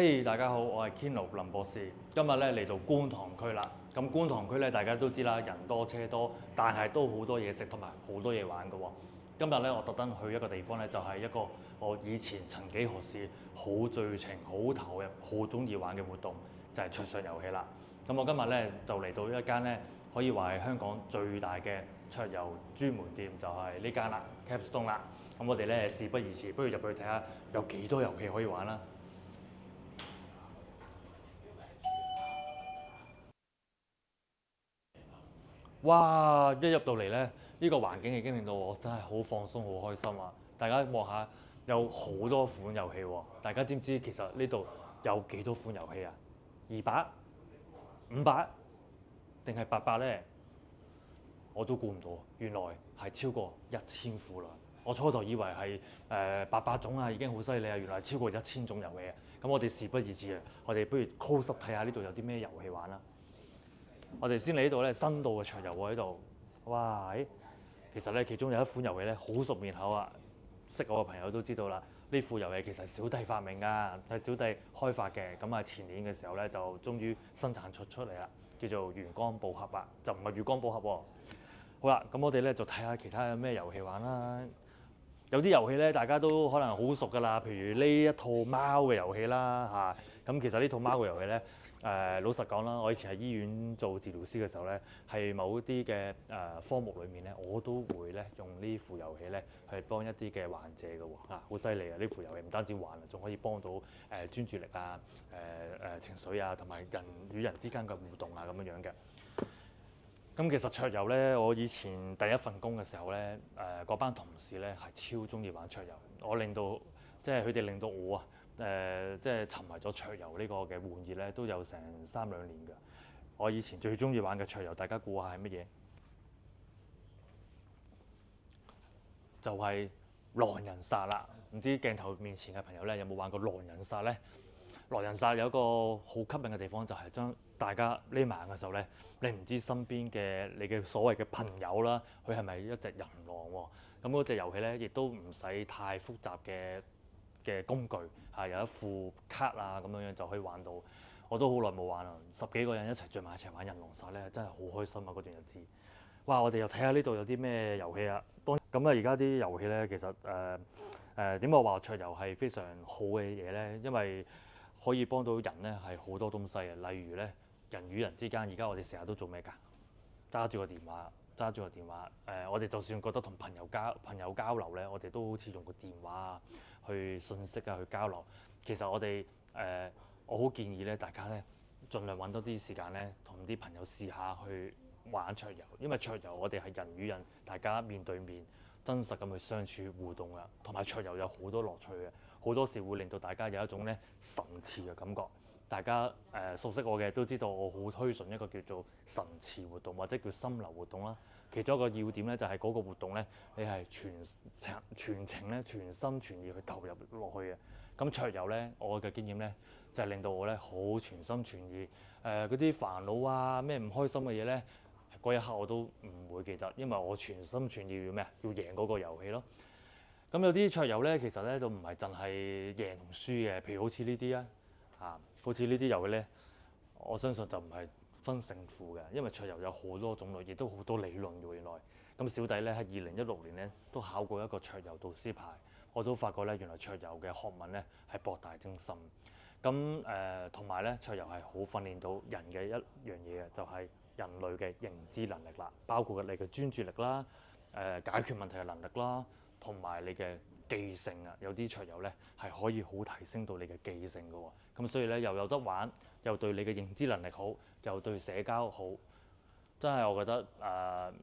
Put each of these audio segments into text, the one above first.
嘿，大家好，我係 Keno 林博士。今日咧嚟到觀塘區啦。咁觀塘區咧，大家都知啦，人多車多，但係都好多嘢食同埋好多嘢玩嘅喎。今日咧，我特登去一個地方咧，就係一個我以前曾幾何時好醉情、好投入、好中意玩嘅活動，就係桌上遊戲啦。咁我今日咧就嚟到一間咧，可以話係香港最大嘅桌遊專門店，就係呢間啦，Capstone 啦。咁我哋咧事不宜遲，不如入去睇下有幾多遊戲可以玩啦。哇！一入到嚟咧，呢個環境已經令到我真係好放鬆、好開心啊！大家望下，有好多款遊戲喎。大家知唔知其實呢度有幾多款遊戲啊？200、500定係800呢？我都估唔到，原來係超過1000款啦！我初頭以為係800種啊，已經好犀利啊，原來係超過1000種遊戲啊！咁我哋事不宜遲啊，我哋不如 close up 睇下呢度有啲咩遊戲玩啦。我哋先嚟呢度咧，新到嘅桌遊喎喺度。哇！其實咧，其中有一款遊戲咧，好熟面口啊，識我嘅朋友都知道啦。呢副遊戲其實係小弟發明㗎，係小弟開發嘅。咁啊，前年嘅時候咧，就終於生產出嚟啦，叫做月光寶盒啊，就唔係月光寶盒喎。好啦，咁我哋咧就睇下其他有咩遊戲玩啦。有啲遊戲咧，大家都可能好熟㗎啦，譬如呢一套貓嘅遊戲啦嚇。咁其實呢套貓嘅遊戲咧，老實講啦，我以前喺醫院做治療師嘅時候咧，係某啲嘅科目裡面咧，我都會咧用呢副遊戲咧去幫一啲嘅患者嘅喎，好犀利啊！呢副遊戲唔單止玩啊，仲可以幫到專注力啊、情緒啊，同埋人與人之間嘅互動啊咁樣樣嘅。咁其實桌遊咧，我以前第一份工嘅時候咧，嗰班同事咧係超中意玩桌遊，我令到即係佢哋令到我啊，即係沉迷咗桌遊呢個嘅玩意咧，都有成3、2年㗎。我以前最中意玩嘅桌遊，大家估下係乜嘢？就係狼人殺啦！唔知鏡頭面前嘅朋友咧有冇玩過狼人殺咧？狼人殺有一個好吸引嘅地方，就係將大家匿埋嘅時候咧，你唔知身邊嘅你嘅所謂嘅朋友啦，佢係咪一隻人狼喎？咁嗰隻遊戲咧，亦都唔使太複雜嘅工具，有一副卡啊咁樣樣就可以玩到。我都好耐冇玩啦，10幾個人一齊聚埋一齊玩人狼殺咧，真係好開心啊！嗰段日子。哇！我哋又睇下呢度有啲咩遊戲啊。咁啊，而家啲遊戲咧，其實點解我話桌遊係非常好嘅嘢咧？因為可以幫到人咧係好多東西嘅，例如咧人與人之間，而家我哋成日都做咩㗎？揸住個電話，揸住個電話。我哋就算覺得同朋友交流咧，我哋都好似用個電話啊去訊息啊去交流。其實我好建議咧，大家咧盡量揾多啲時間咧，同啲朋友試下去玩桌遊，因為桌遊我哋係人與人，大家面對面真實咁去相處互動啊，同埋桌遊有好多樂趣嘅，好多時會令到大家有一種咧神似嘅感覺。大家熟悉我嘅都知道，我好推崇一個叫做神似活動或者叫心流活動啦。其中一個要點咧就係嗰個活動咧，你係全程咧全心全意去投入落去嘅。咁桌遊咧，我嘅經驗咧就係令到我咧好全心全意。嗰啲煩惱啊，咩唔開心嘅嘢咧，嗰一刻我都唔會記得，因為我全心全意要咩啊？要贏嗰個遊戲咯。咁有啲桌遊咧，其實咧就唔係淨係贏同輸嘅，譬如好似呢啲好似呢啲遊戲咧，我相信就唔係分勝負嘅，因為桌遊有好多種類，亦都好多理論嘅原來。咁小弟咧喺2016年咧都考過一個桌遊導師牌，我都發覺咧原來桌遊嘅學問咧係博大精深。咁同埋咧桌遊係好訓練到人嘅一樣嘢嘅，就係人類嘅認知能力啦，包括你嘅專注力啦、解決問題嘅能力啦，同埋你嘅記性啊。有啲桌遊咧係可以好提升到你嘅記性嘅喎。咁所以咧又有得玩，又對你嘅認知能力好，又對社交好。真係我覺得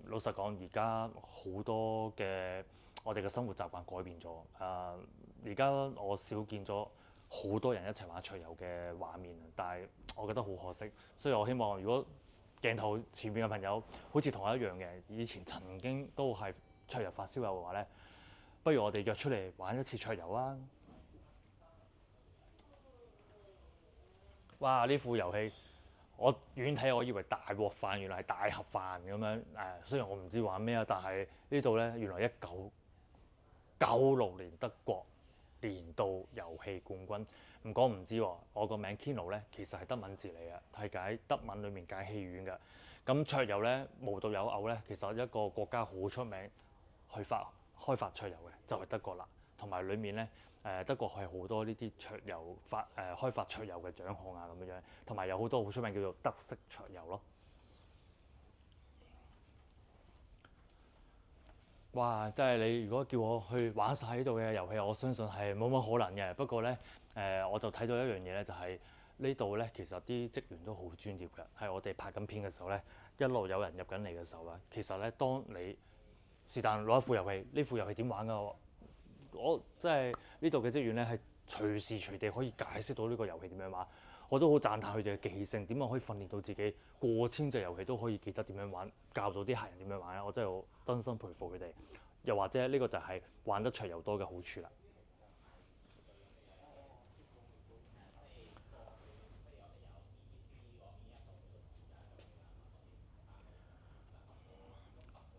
老實講，而家好多嘅我哋嘅生活習慣改變咗。而家我少見咗好多人一齊玩桌遊嘅畫面，但係我覺得好可惜。所以我希望如果鏡頭前面嘅朋友好似同我一樣嘅，以前曾經都係桌遊發燒友嘅話咧，不如我哋約出嚟玩一次桌遊啊！哇！呢副遊戲我遠睇我以為大鑊飯，原來係大盒飯咁樣。雖然我唔知玩咩啊，但係呢度咧原來1996年德國年度遊戲冠軍唔講唔知喎，我個名 Kino 咧其實係德文字嚟嘅，係解德文裡面解戲院嘅。咁桌遊咧無獨有偶咧，其實一個國家好出名去開發桌遊嘅就係德國啦，同埋裡面咧德國係好多呢啲桌遊開發桌遊嘅獎項啊咁樣，同埋有好多好出名叫做德式桌遊咯。哇！真係你如果叫我去玩晒呢度嘅遊戲，我相信係冇乜可能嘅。不過咧，我就睇到一樣嘢咧，就係呢度咧，其實啲職員都好專業嘅。係我哋拍緊片嘅時候咧，一路有人入緊嚟嘅時候咧，其實咧，當你是但攞一副遊戲，呢副遊戲點玩㗎？我即係呢度嘅職員咧，係隨時隨地可以解釋到呢個遊戲點樣玩。我都好讚歎佢哋嘅記性，點樣可以訓練到自己過千隻遊戲都可以記得點樣玩，教到啲客人點樣玩咧。我真係好真心佩服佢哋。又或者呢個就係玩得桌遊多嘅好處啦。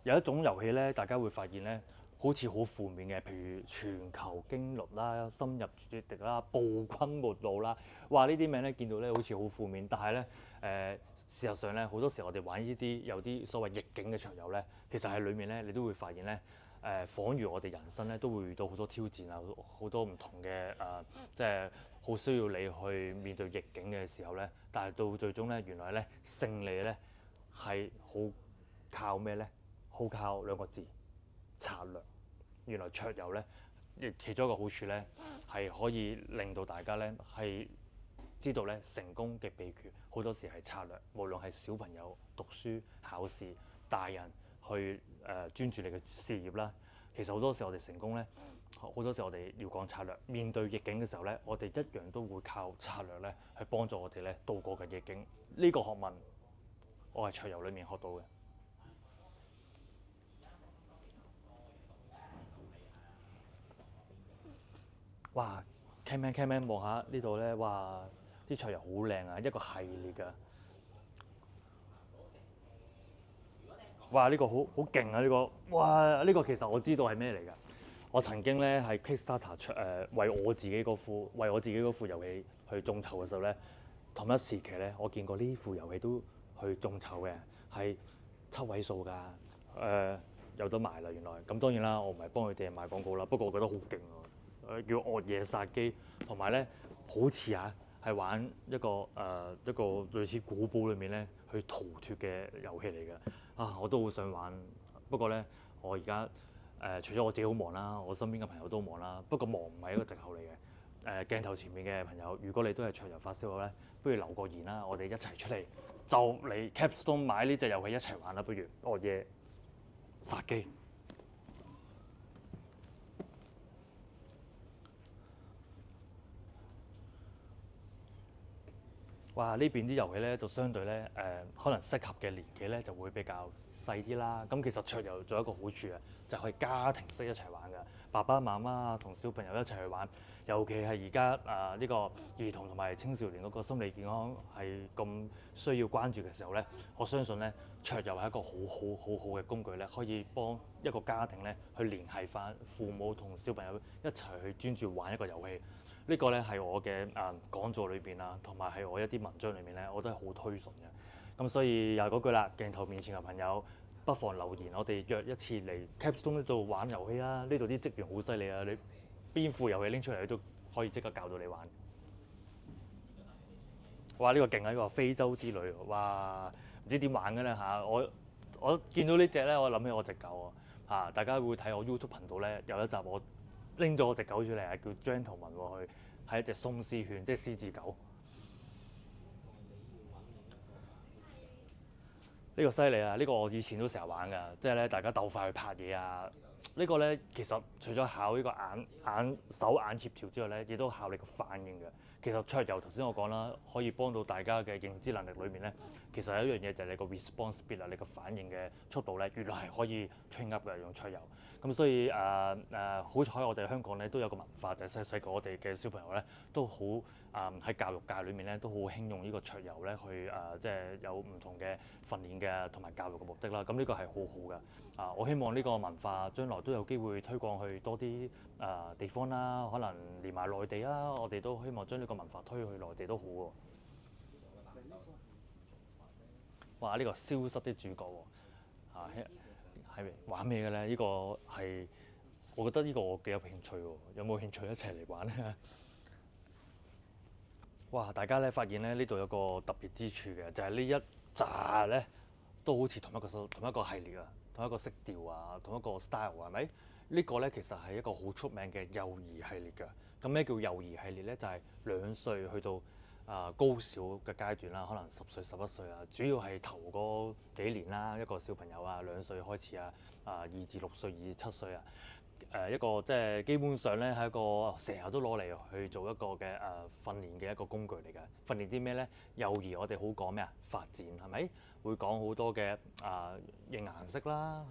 有一種遊戲咧，大家會發現咧，好似好負面嘅，譬如全球驚慄啦、深入絕敵啦、暴君末路啦，哇！呢啲名咧見到咧好似好負面，但係咧事實上咧好多時我哋玩呢啲有啲所謂逆境嘅桌遊咧，其實喺裡面咧你都會發現咧仿如我哋人生咧都會遇到好多挑戰啊，好多唔同嘅即係好需要你去面對逆境嘅時候咧，但係到最終咧原來咧勝利咧係好靠咩咧？好靠兩個字策略。原來桌遊咧，亦其中一個好處咧，係可以令到大家咧係知道咧成功嘅秘訣好多時係策略。無論係小朋友讀書考試，大人去專注你嘅事業啦。其實好多時我哋成功咧，好多時我哋要講策略。面對逆境嘅時候咧，我哋一樣都會靠策略咧去幫助我哋咧度過嘅逆境。呢個學問我係桌遊裡面學到嘅。哇 Camman 望下呢度咧，哇！啲桌遊好靚啊，一個系列㗎。哇！呢個好勁啊！呢個哇！呢個其實我知道係咩嚟㗎。我曾經咧係 Kickstarter 為我自己嗰副遊戲去眾籌嘅時候咧，同一時期咧，我見過呢副遊戲都去眾籌嘅，係7位數㗎。有得賣啦，原來。咁當然啦，我唔係幫佢哋賣廣告啦。不過我覺得好勁喎，叫惡夜殺機，同埋咧好似係玩一個類似古堡裏面咧去逃脫嘅遊戲嚟嘅。我都好想玩，不過咧我而家除咗我自己好忙啦，我身邊嘅朋友都忙啦。不過忙唔係一個藉口嚟嘅。鏡頭前面嘅朋友，如果你都係桌遊發燒友咧，不如留個言啦，我哋一齊出嚟就嚟 Capstone 買呢隻遊戲一齊玩啦，不如惡夜殺機。哇！呢邊啲遊戲咧就相對咧可能適合嘅年紀咧就會比較細啲啦。咁其實桌遊仲有一個好處啊，就係可以家庭式一齊玩㗎，爸爸媽媽同小朋友一齊去玩。尤其係而家呢個兒童同埋青少年嗰個心理健康係咁需要關注嘅時候咧，我相信咧桌遊係一個好嘅工具咧，可以幫一個家庭咧去聯繫翻父母同小朋友一齊去專注玩一個遊戲。呢個咧係我嘅講座裏邊啊，同埋係我一啲文章裏面咧，我都係好推崇嘅。咁所以又係嗰句啦，鏡頭面前嘅朋友不妨留言，我哋約一次嚟 Capstone 呢度玩遊戲啊！呢度啲職員好犀利啊，你邊副遊戲拎出嚟都可以即刻教到你玩。哇！呢個勁啊！呢個非洲之旅，哇！唔知點玩嘅咧嚇，我見到呢隻咧，我諗起我隻狗啊。大家會睇我 YouTube 頻道咧，有一集我拎咗我隻狗出嚟，係叫 Gentleman 喎，佢係一隻鬆獅犬，即係獅子狗。呢個犀利啊！呢個我以前都成日玩㗎，即係咧大家鬥快去拍嘢啊！呢個咧其實除咗考呢個手眼協調之外咧，亦都考你個反應嘅。其實桌遊頭先我講啦，可以幫到大家嘅認知能力裏面咧，其實有一樣嘢就係你個 response speed 啊，你個反應嘅速度咧，原來係可以 train up 嘅用桌遊。咁所以好彩我哋香港咧都有個文化，就係細細個我哋嘅小朋友咧都好喺教育界裏面咧都好興用呢個桌遊咧去即係有唔同嘅訓練嘅同埋教育嘅目的啦。咁呢個係好好嘅。我希望呢個文化將來都有機會推廣去多啲地方啦，可能連埋內地啦，我哋都希望將呢個文化推去內地都好喎。哇！呢個消失的主角喎，係玩咩嘅咧？呢個係我覺得呢個我幾有興趣喎，有冇興趣一齊嚟玩咧？哇！大家咧發現咧呢度有個特別之處嘅，就係呢一紮咧都好似同一個系列啊，同一個色調啊，同一個 style 係咪？呢個咧其實係一個好出名嘅幼兒系列㗎。咁咩叫幼兒系列咧？就係2歲去到高小嘅階段啦，可能10歲、11歲啊，主要係頭嗰幾年啦，一個小朋友啊2歲開始啊，2至6歲、2至7歲啊。一個即係基本上咧係一個成日都攞嚟去做一個嘅訓練嘅一個工具嚟嘅。訓練啲咩咧？幼兒我哋好講咩啊？發展係咪？會講好多嘅認顏色啦，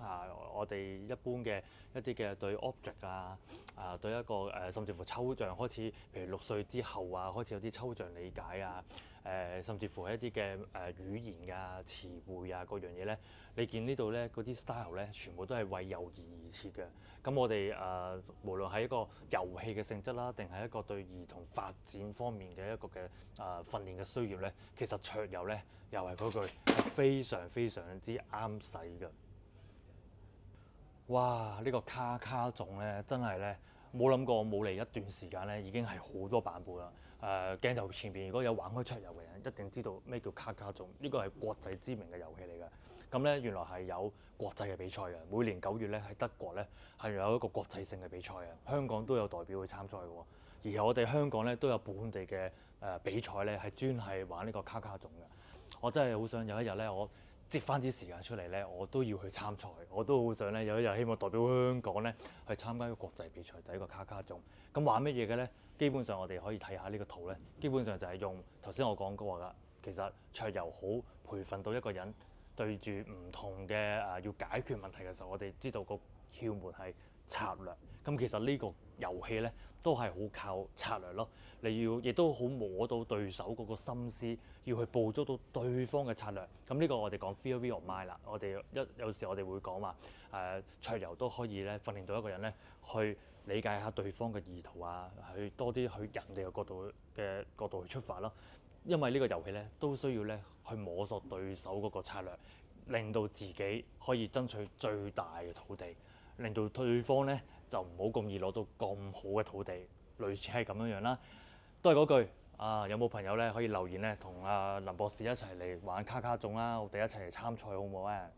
我哋一般嘅一啲嘅對 object 對一個甚至乎抽象開始，譬如6歲之後啊，開始有啲抽象理解啊，甚至乎係一啲嘅語言啊、詞彙啊嗰樣嘢咧，你見呢度咧嗰啲 style 咧，全部都係為幼兒而設嘅。咁我哋無論係一個遊戲嘅性質啦，定係一個對兒童發展方面嘅一個嘅訓練嘅需要咧，其實桌遊咧又係嗰句係非常非常之啱使嘅。哇！呢個卡卡種咧真係咧冇諗過冇嚟一段時間咧已經係好多版本啦。鏡頭前邊如果有玩開桌遊嘅人，一定知道咩叫卡卡種，呢個係國際知名嘅遊戲嚟嘅。咁咧原來係有國際嘅比賽嘅，每年9月咧喺德國咧係有一個國際性嘅比賽嘅，香港都有代表去參賽嘅喎。而我哋香港咧都有本地嘅比賽咧係專係玩呢個卡卡種嘅。我真係好想有一日咧我擠翻啲時間出嚟咧，我都要去參賽。我都好想咧有一日希望代表香港咧去參加一個國際比賽，就係一個卡卡種。咁玩乜嘢嘅咧？基本上我哋可以睇下呢個圖咧，基本上就係用頭先我講過㗎。其實桌遊好培訓到一個人對住唔同嘅要解決問題嘅時候，我哋知道個竅門係策略。咁其實呢個遊戲咧都係好靠策略咯。你要亦都好摸到對手嗰個心思，要去捕捉到對方嘅策略。咁呢個我哋講 theory of mind 啦。我哋有時我哋會講話桌遊都可以咧訓練到一個人咧去理解下對方嘅意圖啊，去多啲去人哋嘅角度去出發咯。因為呢個遊戲咧都需要咧去摸索對手嗰個策略，令到自己可以爭取最大嘅土地，令到對方咧就唔好咁易攞到咁好嘅土地，類似係咁樣樣啦。都係嗰句有冇朋友咧可以留言咧同林博士一齊嚟玩卡卡種啦，我哋一齊嚟參賽好唔好啊？